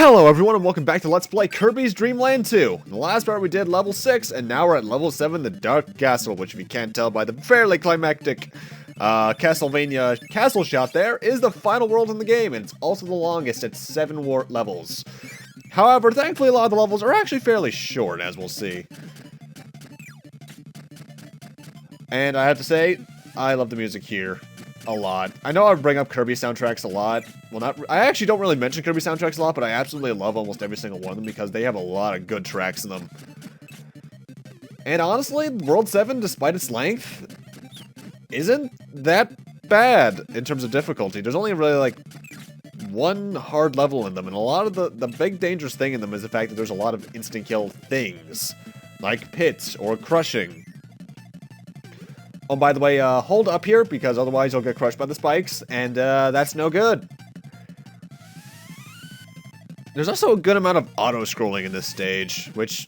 Hello everyone and welcome back to Let's Play Kirby's Dream Land 2. In the last part we did level 6 and now we're at level 7, the Dark Castle, which if you can't tell by the fairly climactic Castlevania castle shot there, is the final world in the game and it's also the longest at 7 levels. However, thankfully a lot of the levels are actually fairly short, as we'll see. And I have to say, I love the music here. A lot. I know I bring up Kirby soundtracks a lot. Well, I actually don't really mention Kirby soundtracks a lot, but I absolutely love almost every single one of them because they have a lot of good tracks in them. And honestly, World 7, despite its length, isn't that bad in terms of difficulty. There's only really like one hard level in them, and a lot of the big dangerous thing in them is the fact that there's a lot of instant kill things, like pits or crushing. Oh, by the way, hold up here, because otherwise you'll get crushed by the spikes, and that's no good. There's also a good amount of auto-scrolling in this stage, which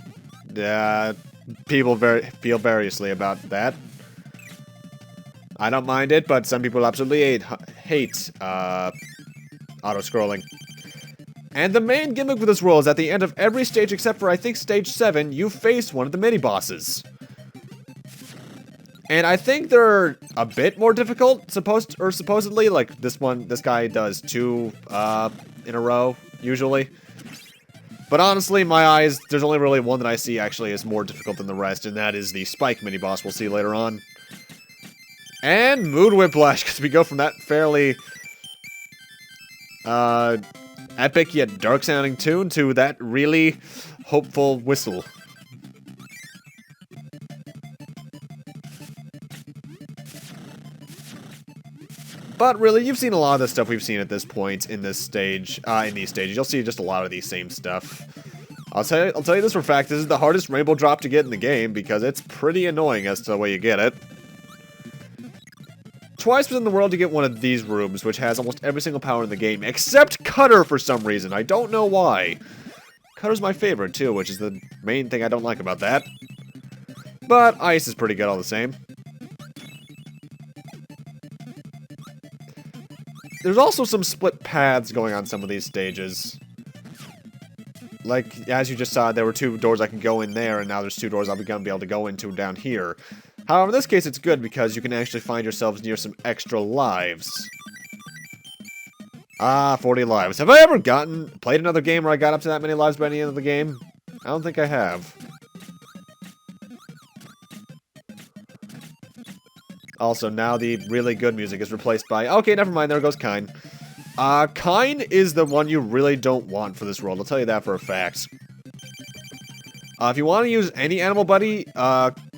people feel variously about that. I don't mind it, but some people absolutely hate auto-scrolling. And the main gimmick with this world is at the end of every stage except for, I think, stage 7, you face one of the mini-bosses. And I think they're a bit more difficult, supposedly, like this guy does 2 in a row, usually. But honestly, in my eyes, there's only really one that I see actually is more difficult than the rest, and that is the Spike mini-boss we'll see later on. And Mood Whiplash, because we go from that fairly epic yet dark-sounding tune to that really hopeful whistle. But really, you've seen a lot of the stuff we've seen at this point in this stage, in these stages. You'll see just a lot of these same stuff. I'll tell you this for a fact, this is the hardest rainbow drop to get in the game, because it's pretty annoying as to the way you get it. Twice within the world you get one of these rooms, which has almost every single power in the game, except Cutter for some reason. I don't know why. Cutter's my favorite too, which is the main thing I don't like about that. But Ice is pretty good all the same. There's also some split paths going on some of these stages. Like, as you just saw, there were 2 doors I could go in there, and now there's 2 doors I'll be gonna be able to go into down here. However, in this case, it's good because you can actually find yourselves near some extra lives. 40 lives. Have I ever played another game where I got up to that many lives by the end of the game? I don't think I have. Also, now the really good music is replaced by... Okay, never mind, there goes Kine. Kine is the one you really don't want for this world, I'll tell you that for a fact. If you want to use any animal buddy,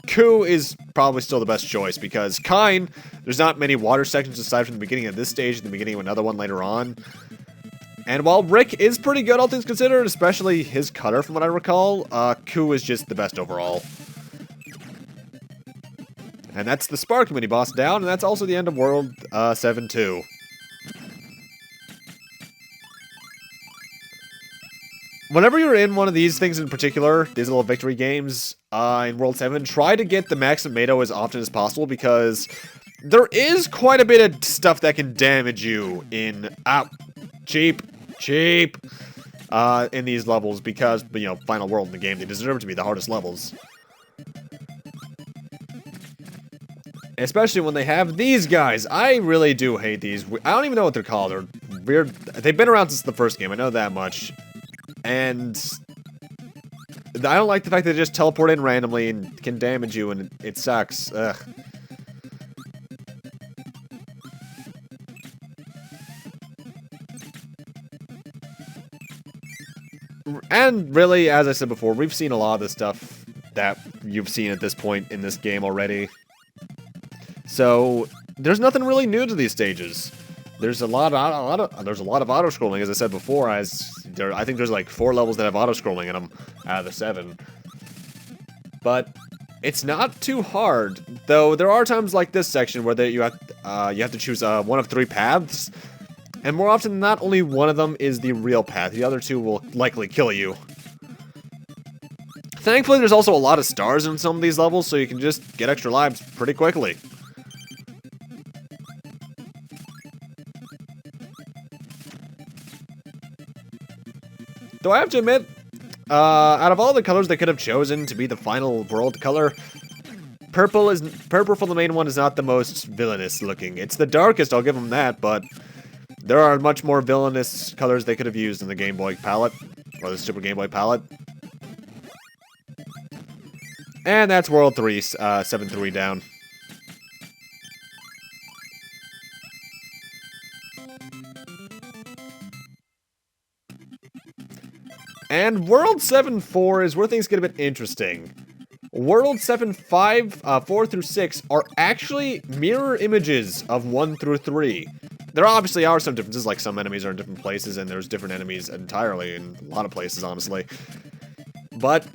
Ku is probably still the best choice, because Kine, there's not many water sections aside from the beginning of this stage and the beginning of another one later on. And while Rick is pretty good, all things considered, especially his cutter from what I recall, Ku is just the best overall. And that's the Spark mini-boss down, and that's also the end of World 7 too. Whenever you're in one of these things in particular, these little victory games in World 7, try to get the max tomato as often as possible, because there is quite a bit of stuff that can damage you in... cheap! In these levels, because, you know, final world in the game, they deserve to be the hardest levels. Especially when they have these guys. I really do hate these. I don't even know what they're called. They're weird. They've been around since the first game. I know that much. And I don't like the fact that they just teleport in randomly and can damage you, and it sucks. Ugh. And really, as I said before, we've seen a lot of the stuff that you've seen at this point in this game already. So there's nothing really new to these stages. There's a lot of auto-scrolling, as I said before. I think there's like 4 levels that have auto-scrolling in them out of the 7. But it's not too hard, though. There are times like this section where you have to choose one of 3 paths, and more often than not, only one of them is the real path. The other 2 will likely kill you. Thankfully, there's also a lot of stars in some of these levels, so you can just get extra lives pretty quickly. Though I have to admit, out of all the colors they could have chosen to be the final world color, purple for the main one is not the most villainous looking. It's the darkest, I'll give them that, but there are much more villainous colors they could have used in the Game Boy palette, or the Super Game Boy palette. And that's World 3, 7-3 down. And World 7-4 is where things get a bit interesting. World 7-5, 4 through 6 are actually mirror images of 1 through 3. There obviously are some differences, like some enemies are in different places, and there's different enemies entirely in a lot of places, honestly. But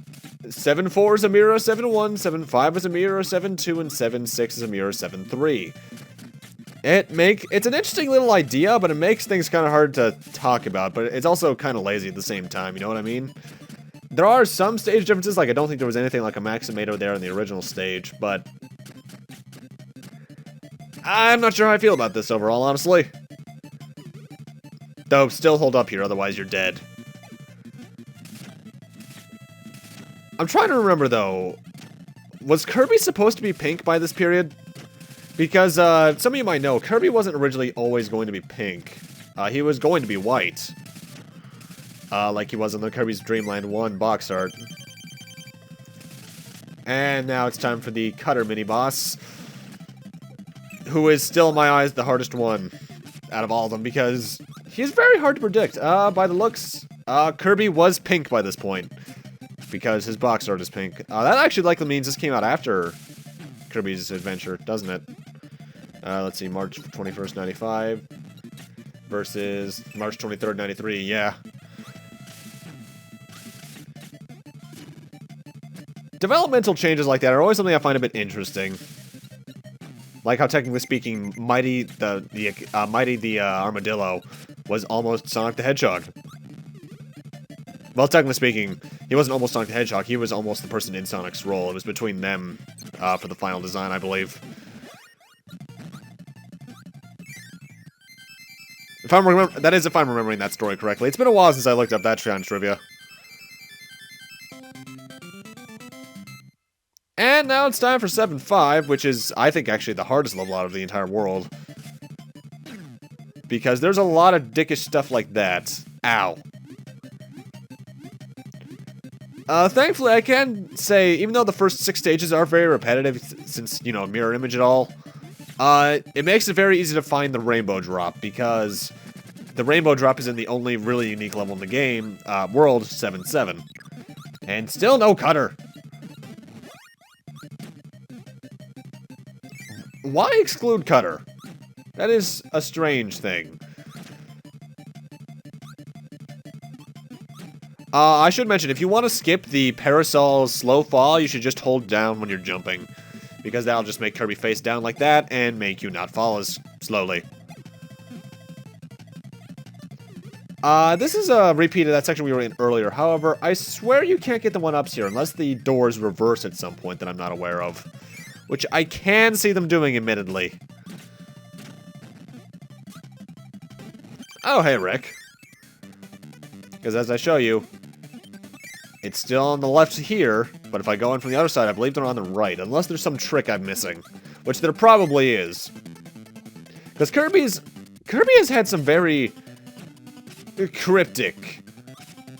7-4 is a mirror of 7-1, 7-5 is a mirror of 7-2, and 7-6 is a mirror of 7-3. It's an interesting little idea, but it makes things kind of hard to talk about, but it's also kind of lazy at the same time, you know what I mean? There are some stage differences, like I don't think there was anything like a Maximato there in the original stage, but I'm not sure how I feel about this overall, honestly. Though, still hold up here, otherwise you're dead. I'm trying to remember, though. Was Kirby supposed to be pink by this period? Because, some of you might know, Kirby wasn't originally always going to be pink. He was going to be white. Like he was in the Kirby's Dream Land 1 box art. And now it's time for the Cutter mini-boss. Who is still, in my eyes, the hardest one out of all of them, because he's very hard to predict. By the looks, Kirby was pink by this point, because his box art is pink. That actually likely means this came out after Kirby's Adventure, doesn't it? Let's see, March 21st, 95 versus March 23rd, 93, yeah. Developmental changes like that are always something I find a bit interesting. Like how, technically speaking, Mighty the Armadillo was almost Sonic the Hedgehog. Well, technically speaking, he wasn't almost Sonic the Hedgehog, he was almost the person in Sonic's role. It was between them for the final design, I believe. If I'm remembering that story correctly. It's been a while since I looked up that trivia. And now it's time for 7-5, which is, I think, actually the hardest level out of the entire world. Because there's a lot of dickish stuff like that. Ow. Thankfully, I can say, even though the first 6 stages are very repetitive, since, you know, mirror image at all, it makes it very easy to find the rainbow drop, because the rainbow drop is in the only really unique level in the game, World 7-7. And still no Cutter. Why exclude Cutter? That is a strange thing. I should mention, if you want to skip the Parasol's slow fall, you should just hold down when you're jumping. Because that'll just make Kirby face down like that, and make you not fall as slowly. This is a repeat of that section we were in earlier. However, I swear you can't get the 1-ups here unless the doors reverse at some point that I'm not aware of. Which I can see them doing, admittedly. Oh, hey, Rick. Because as I show you, it's still on the left here, but if I go in from the other side, I believe they're on the right, unless there's some trick I'm missing. Which there probably is. Because Kirby has had some very cryptic,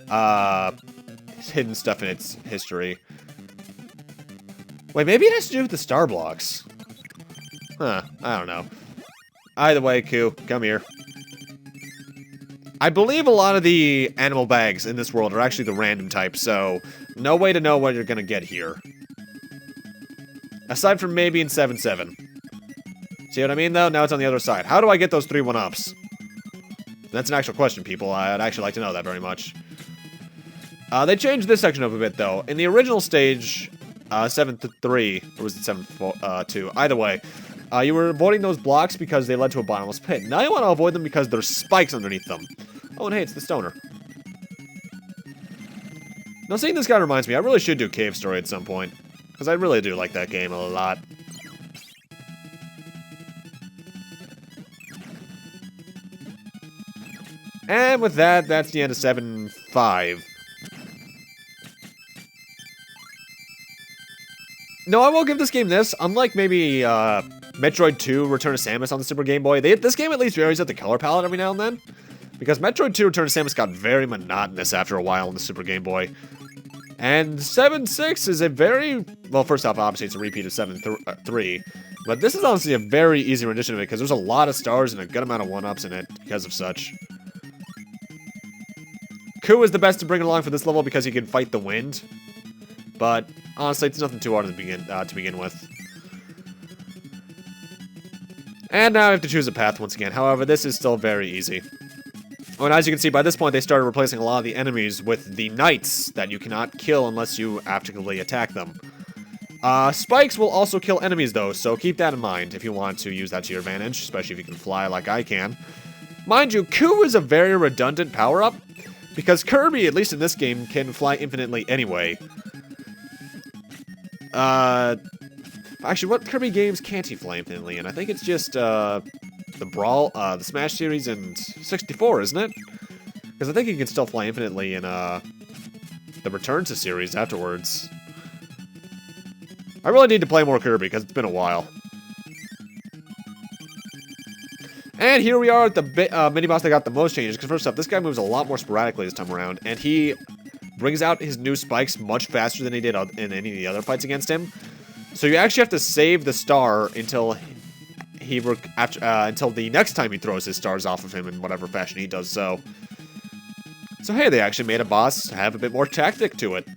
hidden stuff in its history. Wait, maybe it has to do with the star blocks. Huh, I don't know. Either way, Q, come here. I believe a lot of the animal bags in this world are actually the random type, so no way to know what you're gonna get here. Aside from maybe in 7-7. See what I mean, though? Now it's on the other side. How do I get those 3 1-ups? That's an actual question, people. I'd actually like to know that very much. They changed this section up a bit, though. In the original stage, 7-3, or was it 7-2? Either way, you were avoiding those blocks because they led to a bottomless pit. Now you want to avoid them because there's spikes underneath them. Oh, and hey, it's the stoner. Now, seeing this guy reminds me, I really should do Cave Story at some point. Because I really do like that game a lot. And with that, that's the end of 7-5. No, I will give this game this. Unlike maybe Metroid 2 Return of Samus on the Super Game Boy, this game at least varies out the color palette every now and then. Because Metroid 2 Return of Samus got very monotonous after a while on the Super Game Boy. And 7-6 is a very... Well, first off, obviously it's a repeat of 7-3. But this is honestly a very easy rendition of it because there's a lot of stars and a good amount of 1-ups in it because of such. Ku is the best to bring along for this level because he can fight the wind. But honestly, it's nothing too hard to begin with. And now I have to choose a path once again. However, this is still very easy. Oh, and as you can see, by this point, they started replacing a lot of the enemies with the knights that you cannot kill unless you actively attack them. Spikes will also kill enemies, though, so keep that in mind if you want to use that to your advantage, especially if you can fly like I can. Mind you, Ku is a very redundant power-up, because Kirby, at least in this game, can fly infinitely anyway. Actually, what Kirby games can't he fly infinitely in? I think it's just, the Smash series and 64, isn't it? Because I think he can still fly infinitely in, the Return to series afterwards. I really need to play more Kirby, because it's been a while. And here we are at the mini-boss that got the most changes, because first off, this guy moves a lot more sporadically this time around, and he brings out his new spikes much faster than he did in any of the other fights against him. So you actually have to save the star until until the next time he throws his stars off of him in whatever fashion he does so. So hey, they actually made a boss have a bit more tactic to it.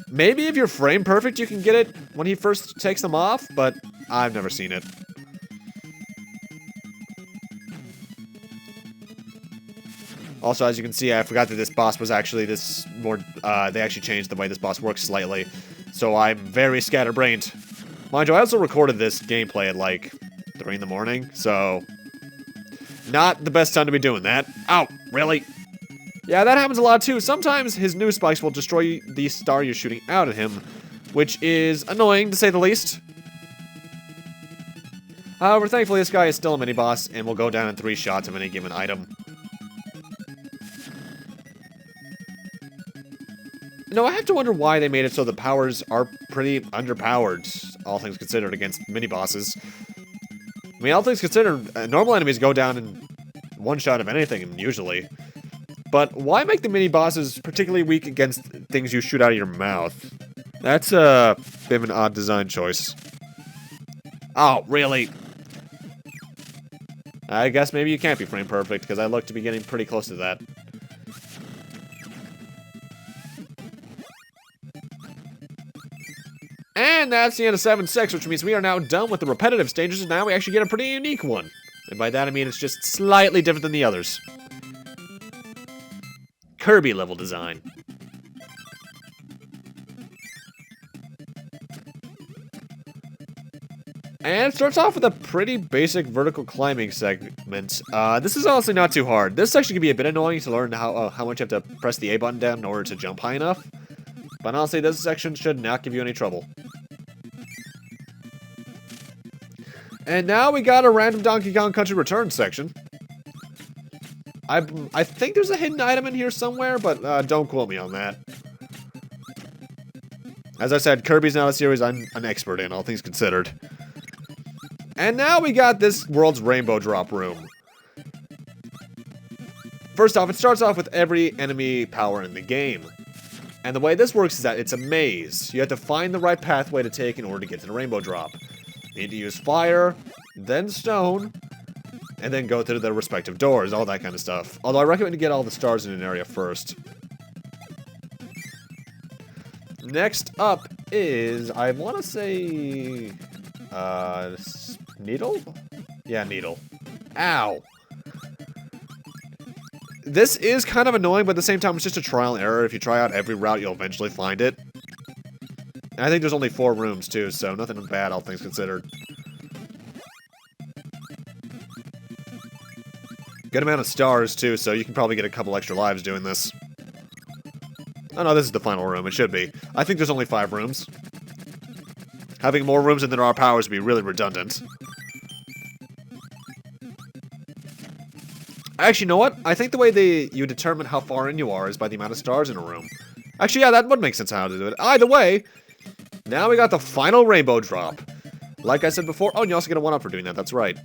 Maybe if you're frame perfect, you can get it when he first takes them off, but I've never seen it. Also, as you can see, I forgot that this boss was actually this more, they actually changed the way this boss works slightly. So I'm very scatterbrained. Mind you, I also recorded this gameplay at like 3 in the morning, so not the best time to be doing that. Ow, really? Yeah, that happens a lot too. Sometimes his new spikes will destroy the star you're shooting out at him, which is annoying to say the least. However, thankfully this guy is still a mini-boss and will go down in 3 shots of any given item. No, I have to wonder why they made it so the powers are pretty underpowered, all things considered, against mini-bosses. I mean, all things considered, normal enemies go down in 1 shot of anything, usually. But why make the mini-bosses particularly weak against things you shoot out of your mouth? That's a bit of an odd design choice. Oh, really? I guess maybe you can't be frame perfect, because I look to be getting pretty close to that. And that's the end of 7-6, which means we are now done with the repetitive stages, and now we actually get a pretty unique one. And by that I mean it's just slightly different than the others. Kirby level design. And it starts off with a pretty basic vertical climbing segment. This is honestly not too hard. This section can be a bit annoying to learn how much you have to press the A button down in order to jump high enough. But honestly, this section should not give you any trouble. And now we got a random Donkey Kong Country Return section. I think there's a hidden item in here somewhere, but don't quote me on that. As I said, Kirby's not a series I'm an expert in, all things considered. And now we got this world's rainbow drop room. First off, it starts off with every enemy power in the game. And the way this works is that it's a maze. You have to find the right pathway to take in order to get to the rainbow drop. You need to use fire, then stone, and then go through the respective doors, all that kind of stuff. Although I recommend to get all the stars in an area first. Next up is, I want to say, Needle? Yeah, Needle. Ow! This is kind of annoying, but at the same time, it's just a trial and error. If you try out every route, you'll eventually find it. And I think there's only 4 rooms, too, so nothing bad, all things considered. Good amount of stars, too, so you can probably get a couple extra lives doing this. Oh, no, this is the final room. It should be. I think there's only 5 rooms. Having more rooms than there are powers would be really redundant. Actually, you know what? I think the way you determine how far in you are is by the amount of stars in a room. Actually, yeah, that would make sense how to do it. Either way, now we got the final rainbow drop. Like I said before, oh, and you also get a 1-up for doing that, that's right.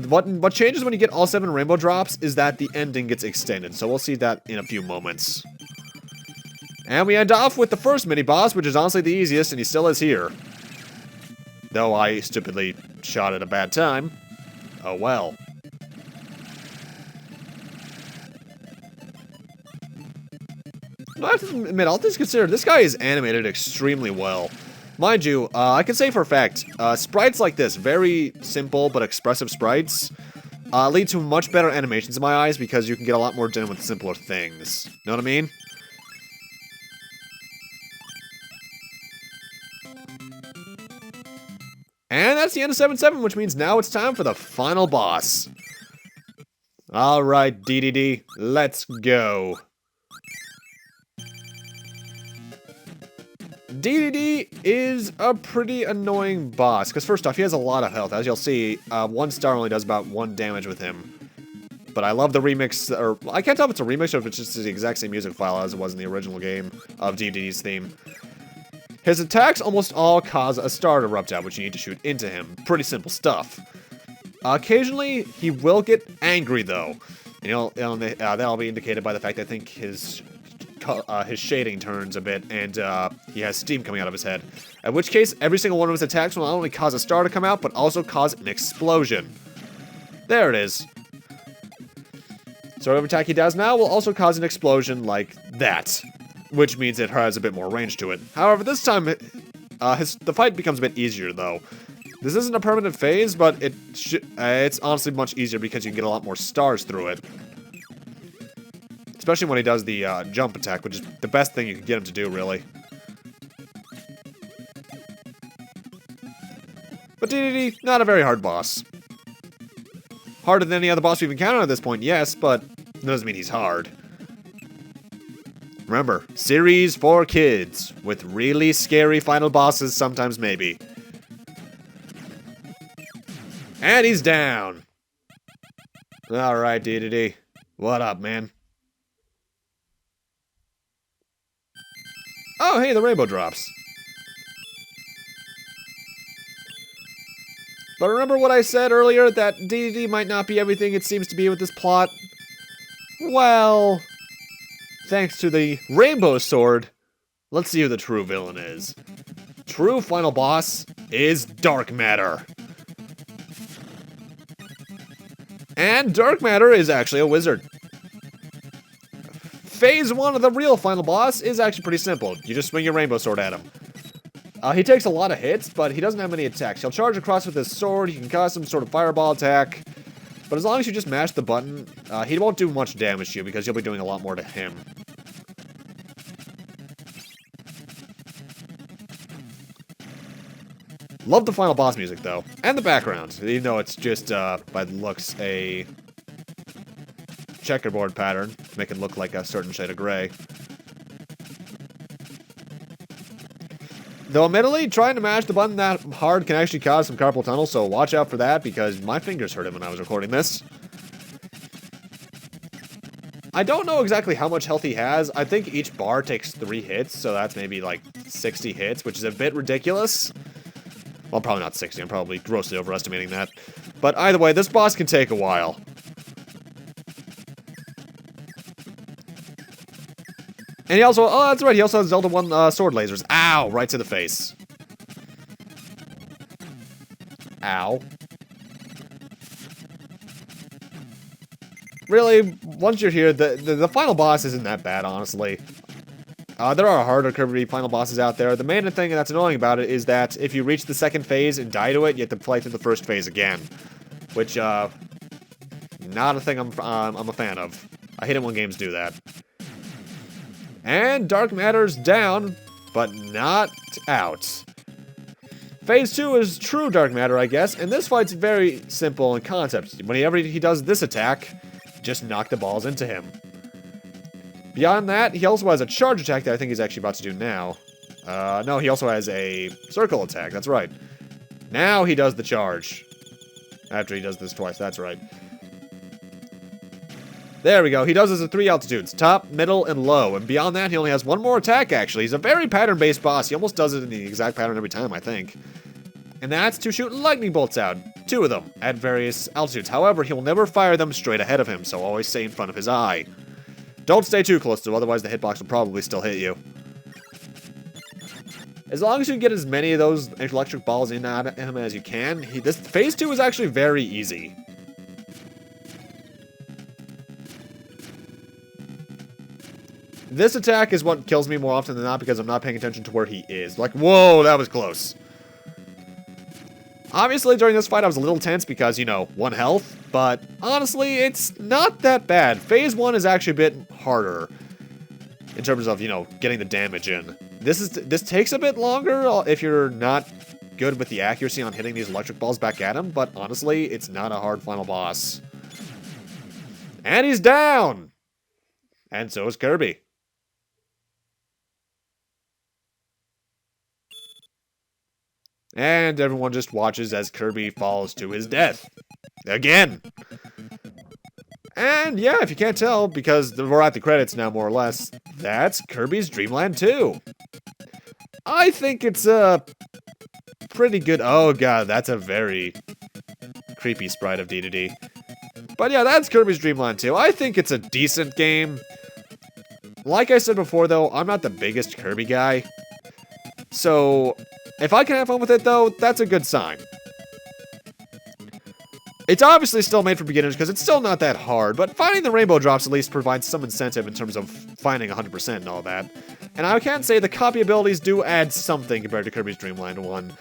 What changes when you get all 7 rainbow drops is that the ending gets extended, so we'll see that in a few moments. And we end off with the first mini-boss, which is honestly the easiest, and he still is here. Though I stupidly shot at a bad time. Oh well. I have to admit, all things considered, this guy is animated extremely well. Mind you, I can say for a fact, sprites like this, very simple but expressive sprites, lead to much better animations in my eyes because you can get a lot more done with simpler things. Know what I mean? And that's the end of 7-7, which means now it's time for the final boss. Alright, DDD, let's go. DDD is a pretty annoying boss, because first off, he has a lot of health. As you'll see, 1 star only does about 1 damage with him. But I love the remix, or I can't tell if it's a remix or if it's just the exact same music file as it was in the original game of DDD's theme. His attacks almost all cause a star to erupt out, which you need to shoot into him. Pretty simple stuff. Occasionally, he will get angry, though. And that'll be indicated by the fact that I think his shading turns a bit, and he has steam coming out of his head. In which case, every single one of his attacks will not only cause a star to come out, but also cause an explosion. There it is. So every attack he does now will also cause an explosion like that. Which means it has a bit more range to it. However, this time, the fight becomes a bit easier, though. This isn't a permanent phase, but it's honestly much easier because you can get a lot more stars through it. Especially when he does the jump attack, which is the best thing you can get him to do, really. But DDD, not a very hard boss. Harder than any other boss we've encountered at this point, yes, but it doesn't mean he's hard. Remember, series for kids, with really scary final bosses sometimes maybe. And he's down. Alright, DDD. What up, man? Oh, hey, the rainbow drops. But remember what I said earlier, that DDD might not be everything it seems to be with this plot? Well, thanks to the rainbow sword, let's see who the true villain is. True final boss is Dark Matter. And Dark Matter is actually a wizard. Phase 1 of the real final boss is actually pretty simple. You just swing your rainbow sword at him. He takes a lot of hits, but he doesn't have many attacks. He'll charge across with his sword, he can cause some sort of fireball attack. But as long as you just mash the button, he won't do much damage to you because you'll be doing a lot more to him. Love the final boss music, though. And the background, even though it's just, by the looks, a checkerboard pattern to make it look like a certain shade of gray. Though admittedly, trying to mash the button that hard can actually cause some carpal tunnel, so watch out for that because my fingers hurt when I was recording this. I don't know exactly how much health he has. I think each bar takes 3 hits, so that's maybe like 60 hits, which is a bit ridiculous. Well, probably not 60, I'm probably grossly overestimating that. But either way, this boss can take a while. And he also, oh, that's right, he also has Zelda 1 sword lasers. Ow! Right to the face. Ow. Really, once you're here, the final boss isn't that bad, honestly. There are harder Kirby final bosses out there. The main thing that's annoying about it is that if you reach the second phase and die to it, you have to play through the first phase again. Which, not a thing I'm a fan of. I hate it when games do that. And Dark Matter's down, but not out. Phase 2 is true Dark Matter, I guess, and this fight's very simple in concept. Whenever he does this attack, just knock the balls into him. Beyond that, he also has a charge attack that I think he's actually about to do now. No, he also has a circle attack, that's right. Now he does the charge. After he does this twice, that's right. There we go. He does this at 3 altitudes. Top, middle, and low. And beyond that, he only has one more attack, actually. He's a very pattern-based boss. He almost does it in the exact pattern every time, I think. And that's to shoot lightning bolts out. 2 of them, at various altitudes. However, he will never fire them straight ahead of him, so always stay in front of his eye. Don't stay too close to him, otherwise the hitbox will probably still hit you. As long as you get as many of those electric balls in at him as you can, this phase 2 is actually very easy. This attack is what kills me more often than not because I'm not paying attention to where he is. Like, whoa, that was close. Obviously, during this fight, I was a little tense because, you know, 1 health. But honestly, it's not that bad. Phase 1 is actually a bit harder in terms of, you know, getting the damage in. This takes a bit longer if you're not good with the accuracy on hitting these electric balls back at him. But honestly, it's not a hard final boss. And he's down! And so is Kirby. And everyone just watches as Kirby falls to his death. Again! And yeah, if you can't tell, because we're at the credits now, more or less, that's Kirby's Dream Land 2. I think it's a pretty good... Oh god, that's a very creepy sprite of D2D. But yeah, that's Kirby's Dream Land 2. I think it's a decent game. Like I said before, though, I'm not the biggest Kirby guy. So... if I can have fun with it, though, that's a good sign. It's obviously still made for beginners because it's still not that hard, but finding the rainbow drops at least provides some incentive in terms of finding 100% and all that. And I can say the copy abilities do add something compared to Kirby's Dream Land 1.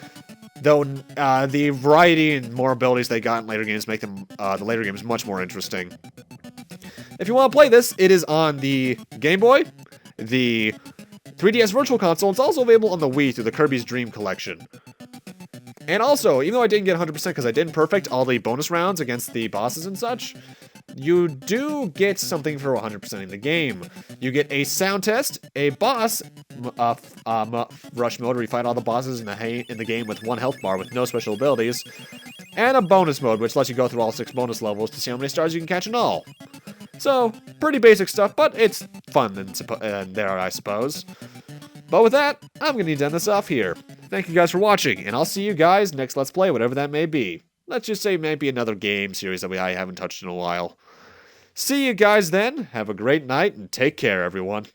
Though the variety and more abilities they got in later games make them the later games much more interesting. If you want to play this, it is on the Game Boy, the 3DS Virtual Console. It's also available on the Wii through the Kirby's Dream Collection. And also, even though I didn't get 100% because I didn't perfect all the bonus rounds against the bosses and such, you do get something for 100% in the game. You get a sound test, a boss rush mode where you fight all the bosses in the game with 1 health bar with no special abilities, and a bonus mode which lets you go through all 6 bonus levels to see how many stars you can catch in all. So, pretty basic stuff, but it's fun there, I suppose. But with that, I'm going to need to end this off here. Thank you guys for watching, and I'll see you guys next Let's Play, whatever that may be. Let's just say maybe another game series that I haven't touched in a while. See you guys then, have a great night, and take care, everyone.